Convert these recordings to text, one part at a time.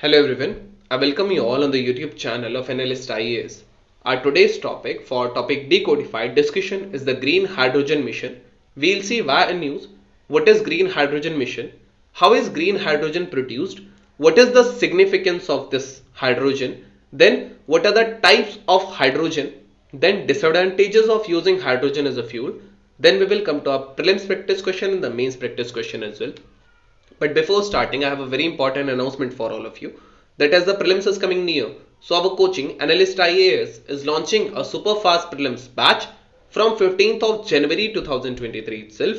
Hello everyone, I welcome you all on the YouTube channel of ANALYST IAS. Our today's topic for topic Decodified discussion is the green hydrogen mission. We'll see via news what is green hydrogen mission, how is green hydrogen produced, what is the significance of this hydrogen, then what are the types of hydrogen, then disadvantages of using hydrogen as a fuel, then we will come to our prelims practice question and the mains practice question as well. But before starting, I have a very important announcement for all of you. That as the prelims is coming near, so our coaching Analyst IAS is launching a super fast prelims batch from 15th of January 2023 itself.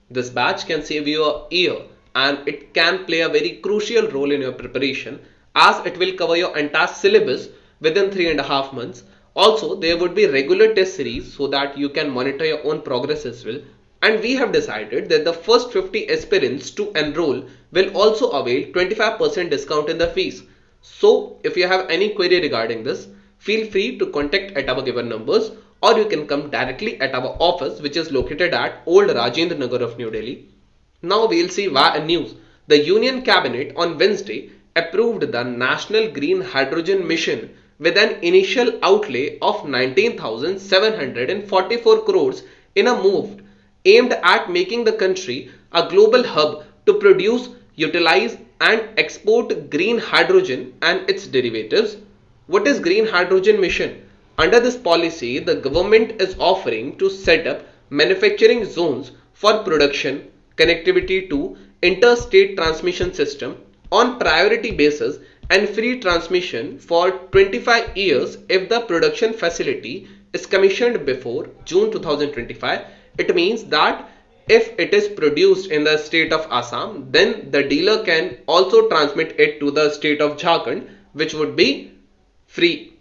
This batch can save you a year and it can play a very crucial role in your preparation as it will cover your entire syllabus within 3.5 months. Also, there would be regular test series so that you can monitor your own progress as well. And we have decided that the first 50 aspirants to enroll will also avail 25% discount in the fees. So if you have any query regarding this, feel free to contact at our given numbers, or you can come directly at our office which is located at Old Rajinder Nagar of New Delhi. Now we'll see via news. The Union Cabinet on Wednesday approved the National Green Hydrogen Mission with an initial outlay of 19,744 crores in a move aimed at making the country a global hub to produce, utilize and export green hydrogen and its derivatives. What is green hydrogen mission? Under this policy, the government is offering to set up manufacturing zones for production, connectivity to interstate transmission system on priority basis and free transmission for 25 years if the production facility is commissioned before June 2025. It means that if it is produced in the state of Assam, then the dealer can also transmit it to the state of Jharkhand, which would be free.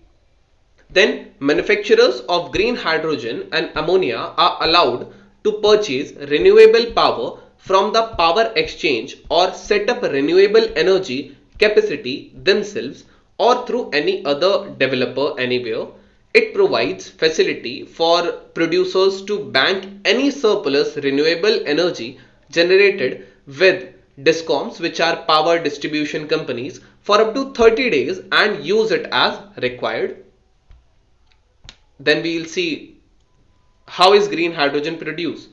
Then manufacturers of green hydrogen and ammonia are allowed to purchase renewable power from the power exchange or set up renewable energy capacity themselves or through any other developer anywhere. It provides facility for producers to bank any surplus renewable energy generated with discoms, which are power distribution companies, for up to 30 days and use it as required. Then we will see how is green hydrogen produced.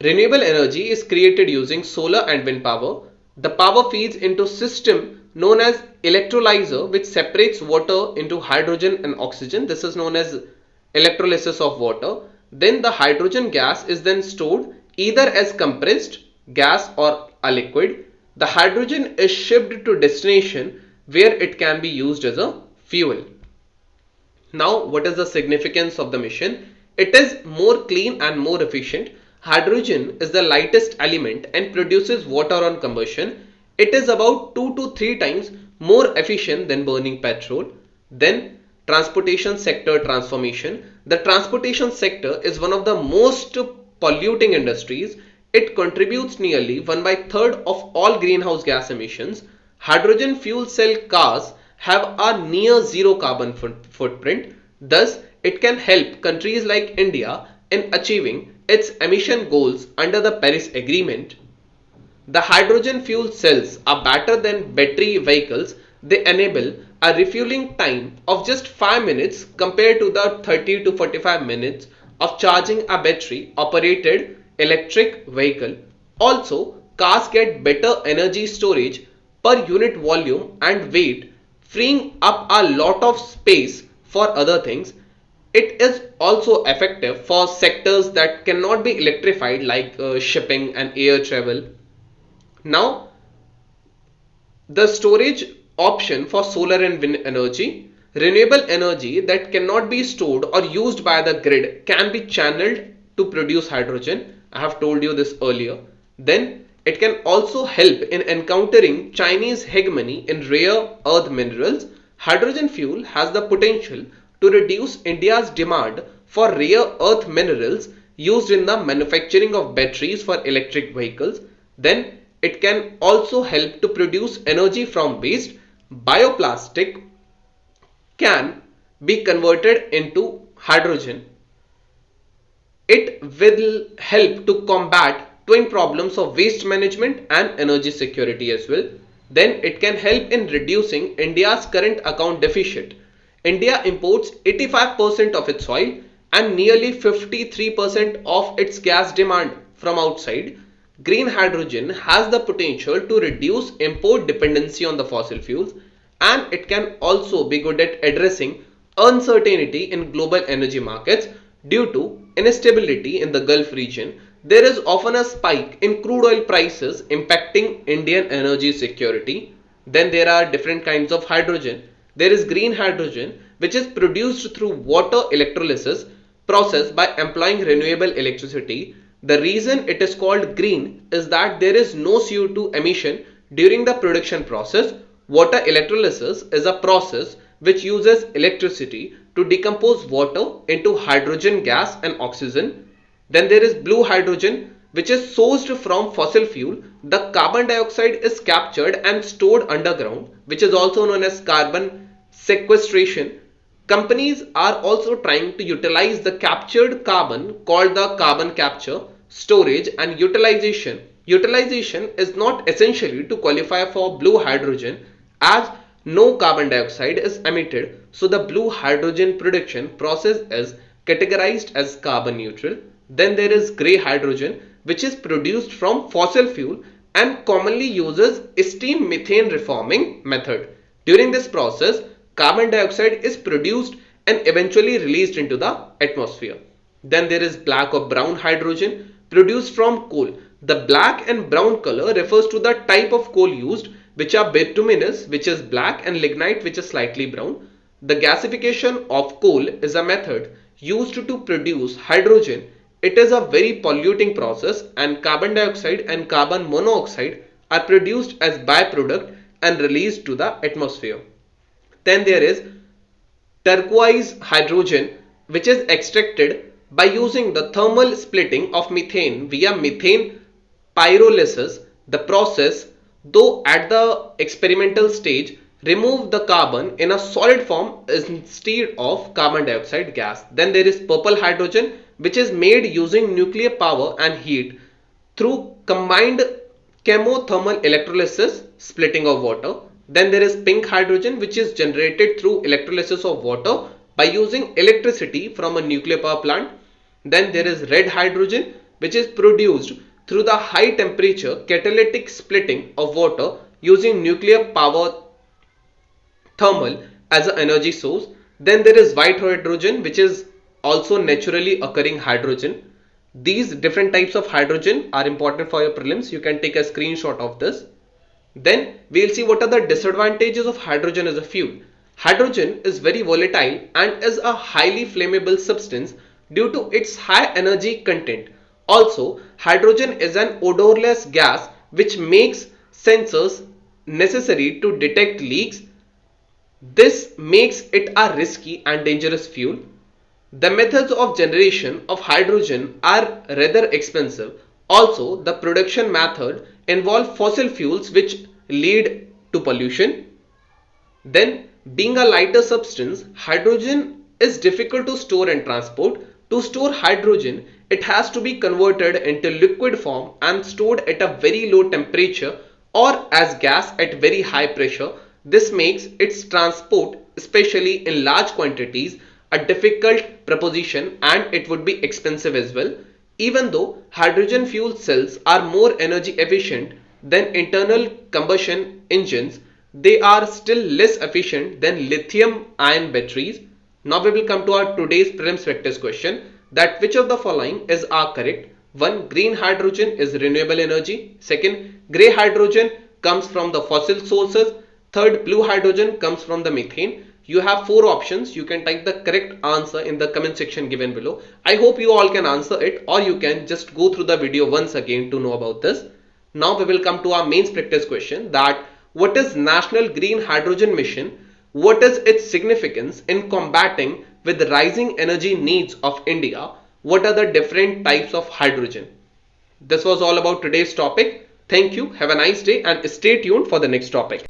Renewable energy is created using solar and wind power. The power feeds into system known as electrolyzer, which separates water into hydrogen and oxygen. This is known as electrolysis of water. Then the hydrogen gas is then stored either as compressed gas or a liquid. The hydrogen is shipped to destination where it can be used as a fuel. Now, what is the significance of the mission? It is more clean and more efficient. Hydrogen is the lightest element and produces water on combustion. It is about 2 to 3 times more efficient than burning petrol. Then transportation sector transformation. The transportation sector is one of the most polluting industries. It contributes nearly 1/3 of all greenhouse gas emissions. Hydrogen fuel cell cars have a near zero carbon footprint. Thus, it can help countries like India in achieving its emission goals under the Paris Agreement. The hydrogen fuel cells are better than battery vehicles. They enable a refueling time of just 5 minutes compared to the 30 to 45 minutes of charging a battery operated electric vehicle. Also, cars get better energy storage per unit volume and weight, freeing up a lot of space for other things. It is also effective for sectors that cannot be electrified like shipping and air travel. Now, the storage option for solar and wind energy. Renewable energy that cannot be stored or used by the grid can be channeled to produce hydrogen. I have told you this earlier. Then it can also help in encountering Chinese hegemony in rare earth minerals. Hydrogen fuel has the potential to reduce India's demand for rare earth minerals used in the manufacturing of batteries for electric vehicles. Then it can also help to produce energy from waste. Bioplastic can be converted into hydrogen. It will help to combat twin problems of waste management and energy security as well. Then it can help in reducing India's current account deficit. India imports 85% of its oil and nearly 53% of its gas demand from outside. Green hydrogen has the potential to reduce import dependency on the fossil fuels, and it can also be good at addressing uncertainty in global energy markets due to instability in the Gulf region. There is often a spike in crude oil prices impacting Indian energy security. Then there are different kinds of hydrogen. There is green hydrogen, which is produced through water electrolysis process by employing renewable electricity. The reason it is called green is that there is no CO2 emission during the production process. Water electrolysis is a process which uses electricity to decompose water into hydrogen gas and oxygen. Then there is blue hydrogen, which is sourced from fossil fuel. The carbon dioxide is captured and stored underground, which is also known as carbon sequestration. Companies are also trying to utilize the captured carbon, called the carbon capture, storage and utilization. Utilization is not essentially to qualify for blue hydrogen, as no carbon dioxide is emitted, so the blue hydrogen production process is categorized as carbon neutral. Then there is grey hydrogen, which is produced from fossil fuel and commonly uses steam methane reforming method. During this process, carbon dioxide is produced and eventually released into the atmosphere. Then there is black or brown hydrogen produced from coal. The black and brown color refers to the type of coal used, which are bituminous, which is black, and lignite, which is slightly brown. The gasification of coal is a method used to produce hydrogen. It is a very polluting process, and carbon dioxide and carbon monoxide are produced as byproduct and released to the atmosphere. Then there is turquoise hydrogen, which is extracted by using the thermal splitting of methane via methane pyrolysis. The process, though at the experimental stage, remove the carbon in a solid form instead of carbon dioxide gas. Then there is purple hydrogen, which is made using nuclear power and heat through combined chemothermal electrolysis, splitting of water. Then there is pink hydrogen, which is generated through electrolysis of water by using electricity from a nuclear power plant. Then there is red hydrogen, which is produced through the high temperature catalytic splitting of water using nuclear power thermal as an energy source. Then there is white hydrogen, which is also naturally occurring hydrogen. These different types of hydrogen are important for your prelims. You can take a screenshot of this. Then we'll see what are the disadvantages of hydrogen as a fuel. Hydrogen is very volatile and is a highly flammable substance due to its high energy content. Also, hydrogen is an odorless gas, which makes sensors necessary to detect leaks. This makes it a risky and dangerous fuel. The methods of generation of hydrogen are rather expensive. Also, the production method involve fossil fuels, which lead to pollution. Then, being a lighter substance, hydrogen is difficult to store and transport. To store hydrogen, it has to be converted into liquid form and stored at a very low temperature or as gas at very high pressure. This makes its transport, especially in large quantities, a difficult proposition, and it would be expensive as well. Even though hydrogen fuel cells are more energy efficient than internal combustion engines, they are still less efficient than lithium ion batteries. Now we will come to our today's prelims practice question, that which of the following is are correct. 1. Green hydrogen is renewable energy. 2. Grey hydrogen comes from the fossil sources. 3. Blue hydrogen comes from the methane. You have 4 options. You can type the correct answer in the comment section given below. I hope you all can answer it, or you can just go through the video once again to know about this. Now we will come to our mains practice question, that what is National Green Hydrogen Mission? What is its significance in combating with the rising energy needs of India? What are the different types of hydrogen? This was all about today's topic. Thank you. Have a nice day and stay tuned for the next topic.